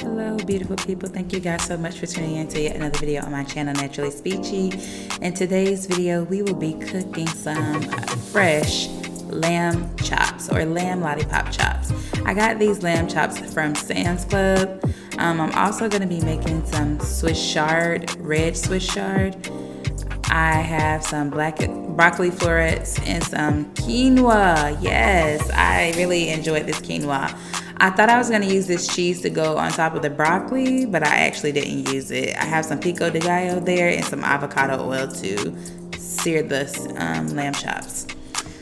Hello beautiful people, thank you guys so much for tuning in to yet another video on my channel, Naturally Speechy. In today's video we will be cooking some fresh lamb chops or lamb lollipop chops. I got these lamb chops from Sam's Club. I'm also going to be making some Swiss chard, red Swiss chard. I have some black broccoli florets and some quinoa. Yes, I really enjoyed this quinoa. I thought I was going to use this cheese to go on top of the broccoli, but I actually didn't use it. I have some pico de gallo there and some avocado oil to sear the lamb chops.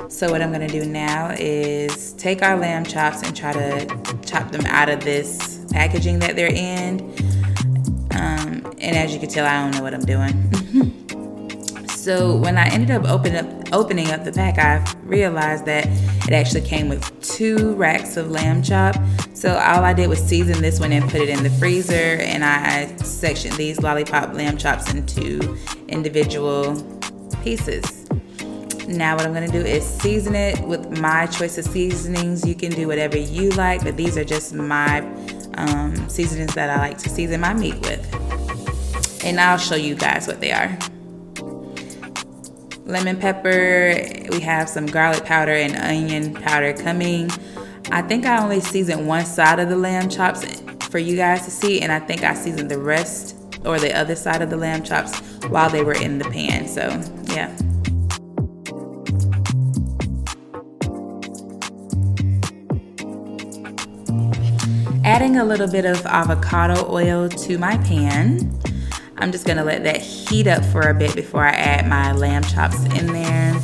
So what I'm going to do now is take our lamb chops and try to chop them out of this packaging that they're in. And as you can tell, I don't know what I'm doing. So when I ended up opening up the pack, I realized that it actually came with 2 racks of lamb chop. So all I did was season this one and put it in the freezer, and I sectioned these lollipop lamb chops into individual pieces. Now what I'm gonna do is season it with my choice of seasonings. You can do whatever you like, but these are just my seasonings that I like to season my meat with. And I'll show you guys what they are. Lemon pepper, we have some garlic powder and onion powder coming. I think I only seasoned one side of the lamb chops for you guys to see, and I think I seasoned the rest or the other side of the lamb chops while they were in the pan, so yeah. Adding a little bit of avocado oil to my pan. I'm just gonna let that heat up for a bit before I add my lamb chops in there.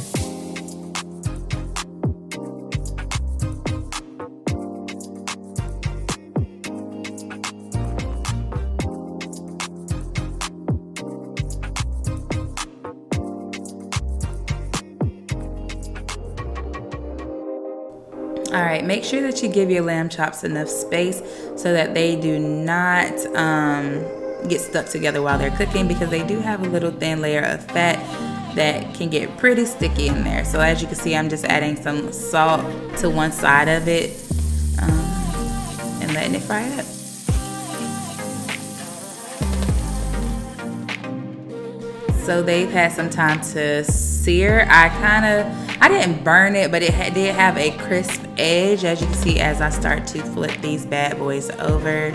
All right, make sure that you give your lamb chops enough space so that they do not get stuck together while they're cooking, because they do have a little thin layer of fat that can get pretty sticky in there. So as you can see, I'm just adding some salt to one side of it and letting it fry up. So they've had some time to sear. I didn't burn it, but it did have a crisp edge, as you can see as I start to flip these bad boys over.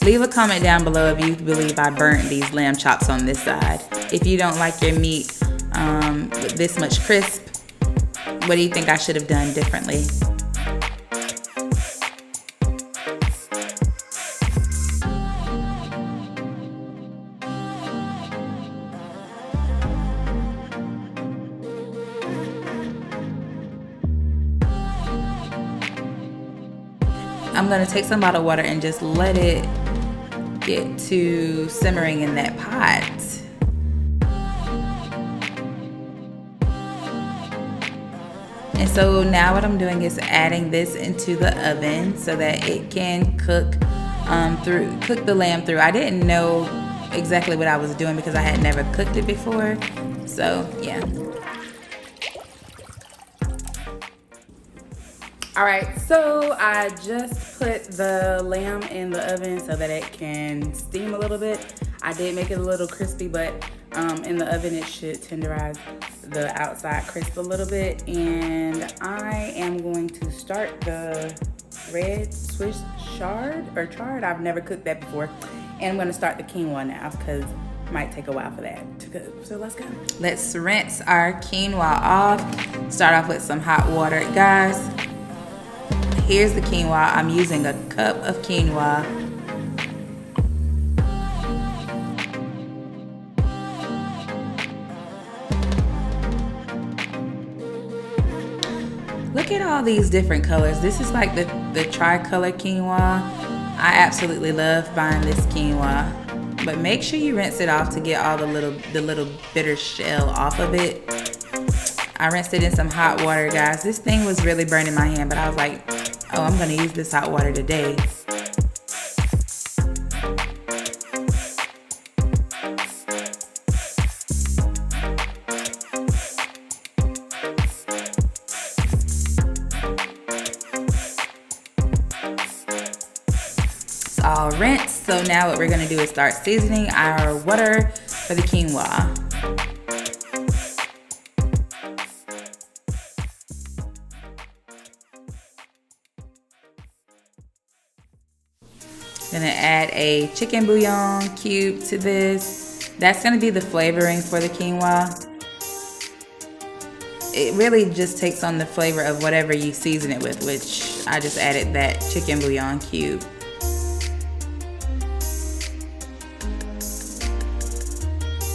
Leave a comment down below if you believe I burnt these lamb chops on this side. If you don't like your meat with this much crisp, what do you think I should have done differently? I'm gonna take some bottled water and just let it get to simmering in that pot. And so now what I'm doing is adding this into the oven so that it can cook the lamb through. I didn't know exactly what I was doing because I had never cooked it before. So yeah. All right, so I just put the lamb in the oven so that it can steam a little bit. I did make it a little crispy, but in the oven it should tenderize the outside crisp a little bit. And I am going to start the red Swiss chard. I've never cooked that before. And I'm gonna start the quinoa now because it might take a while for that to cook. So let's go. Let's rinse our quinoa off. Start off with some hot water, guys. Here's the quinoa. I'm using a cup of quinoa. Look at all these different colors. This is like the tricolor quinoa. I absolutely love buying this quinoa. But make sure you rinse it off to get all the little bitter shell off of it. I rinsed it in some hot water, guys. This thing was really burning my hand, but I was like, oh, I'm gonna use this hot water today. all rinsed. So now what we're gonna do is start seasoning our water for the quinoa. Gonna add a chicken bouillon cube to this. That's gonna be the flavoring for the quinoa. It really just takes on the flavor of whatever you season it with, which I just added that chicken bouillon cube.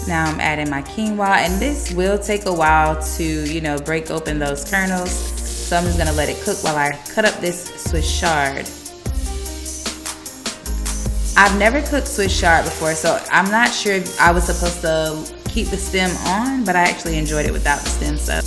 Now I'm adding my quinoa, and this will take a while to, you know, break open those kernels. So I'm just gonna let it cook while I cut up this Swiss chard. I've never cooked Swiss chard before, so I'm not sure if I was supposed to keep the stem on, but I actually enjoyed it without the stem, so.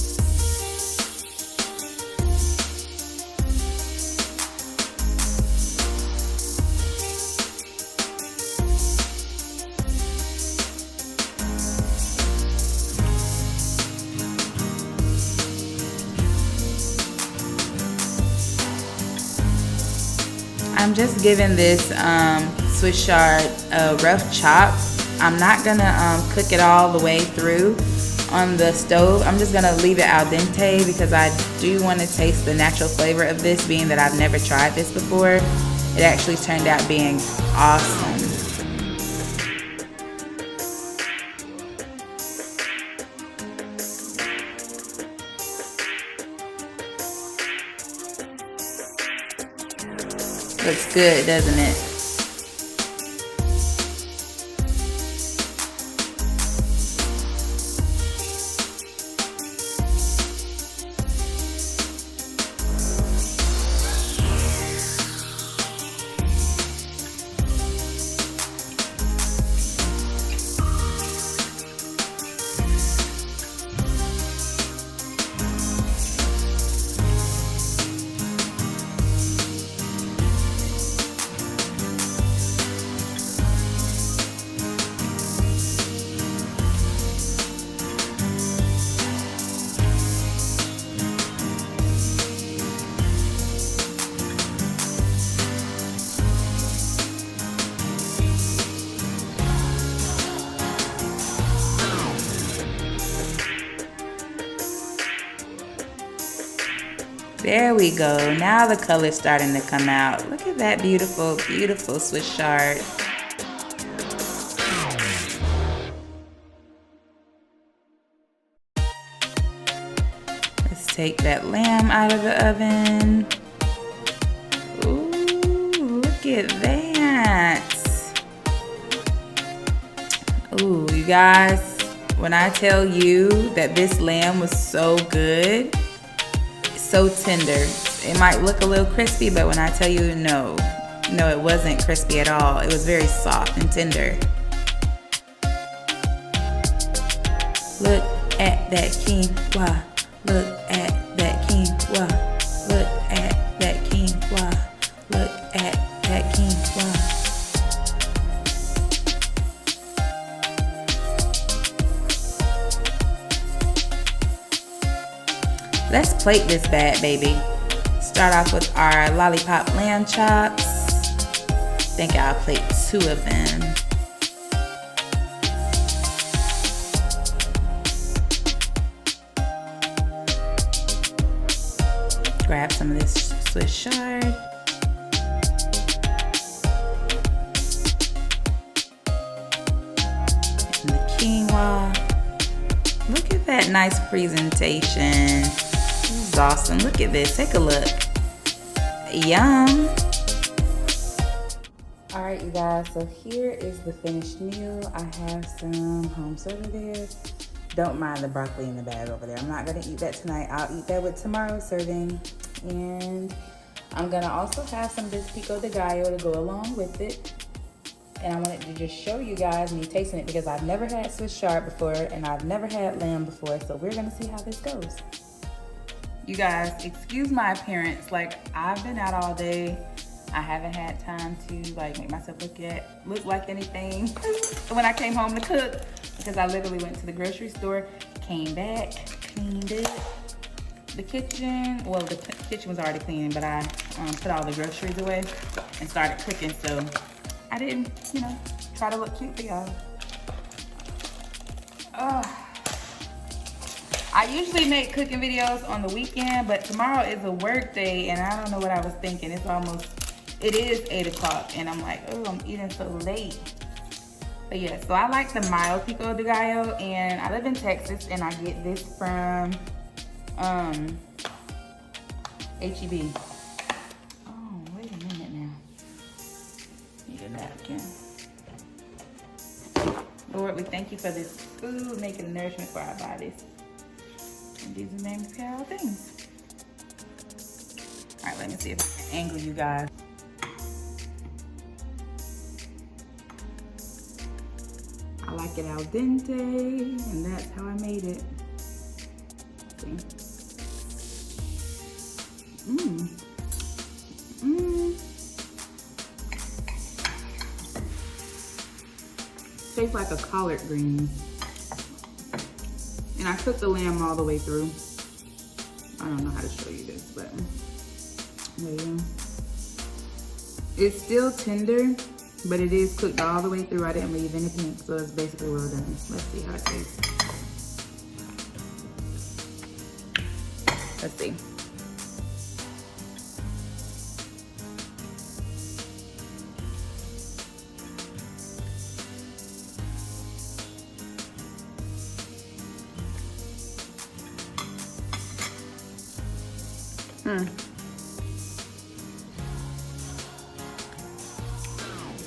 I'm just giving this Swiss chard a rough chop. I'm not gonna cook it all the way through on the stove. I'm just gonna leave it al dente because I do want to taste the natural flavor of this, being that I've never tried this before. It actually turned out being awesome. Looks good, doesn't it? There we go. Now the color's starting to come out. Look at that beautiful, beautiful Swiss chard. Let's take that lamb out of the oven. Ooh, look at that. Ooh, you guys, when I tell you that this lamb was so good, so tender. It might look a little crispy, but when I tell you no, it wasn't crispy at all. It was very soft and tender. Look at that quinoa. Look at that quinoa. Look at that quinoa. Look at that quinoa. Let's plate this bad baby. Start off with our Lollipop lamb chops. I think I'll plate 2 of them. Grab some of this Swiss chard. And the quinoa. Look at that nice presentation. This is awesome. Look at this. Take a look. Yum. Alright, you guys. So here is the finished meal. I have some home server there. Don't mind the broccoli in the bag over there. I'm not going to eat that tonight. I'll eat that with tomorrow's serving. And I'm going to also have some of this pico de gallo to go along with it. And I wanted to just show you guys me tasting it because I've never had Swiss chard before and I've never had lamb before. So we're going to see how this goes. You guys, excuse my appearance. Like, I've been out all day. I haven't had time to like make myself look like anything when I came home to cook because I literally went to the grocery store, came back, cleaned it. The kitchen, well, the kitchen was already clean, but I put all the groceries away and started cooking. So I didn't, you know, try to look cute for y'all. I usually make cooking videos on the weekend, but tomorrow is a work day and I don't know what I was thinking. It is 8 o'clock and I'm like, oh, I'm eating so late. But yeah, so I like the mild pico de gallo and I live in Texas and I get this from H-E-B. Oh, wait a minute now. Need a napkin. Lord, we thank you for this food, making nourishment for our bodies. In Jesus' name, we pray all things. All right, let me see if I can angle you guys. I like it al dente, and that's how I made it. See? Tastes like a collard green. And I cooked the lamb all the way through. I don't know how to show you this, but yeah. It's still tender, but it is cooked all the way through. I didn't leave any pink, so it's basically well done. Let's see how it tastes. Let's see.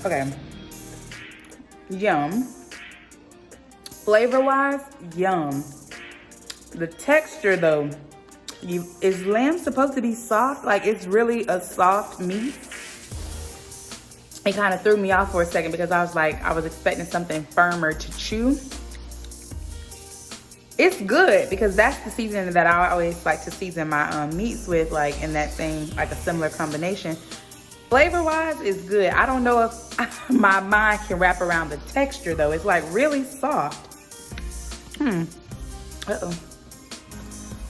Okay. Yum. Flavor-wise, yum. The texture, though, is lamb supposed to be soft? Like, it's really a soft meat. It kind of threw me off for a second because I was expecting something firmer to chew. It's good because that's the seasoning that I always like to season my meats with, like in that same, like a similar combination. Flavor-wise, it's good. I don't know if my mind can wrap around the texture though. It's like really soft. Uh-oh.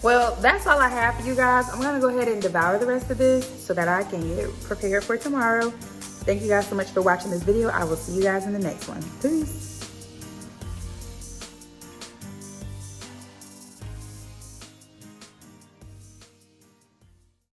Well, that's all I have for you guys. I'm gonna go ahead and devour the rest of this so that I can get prepared for tomorrow. Thank you guys so much for watching this video. I will see you guys in the next one. Peace.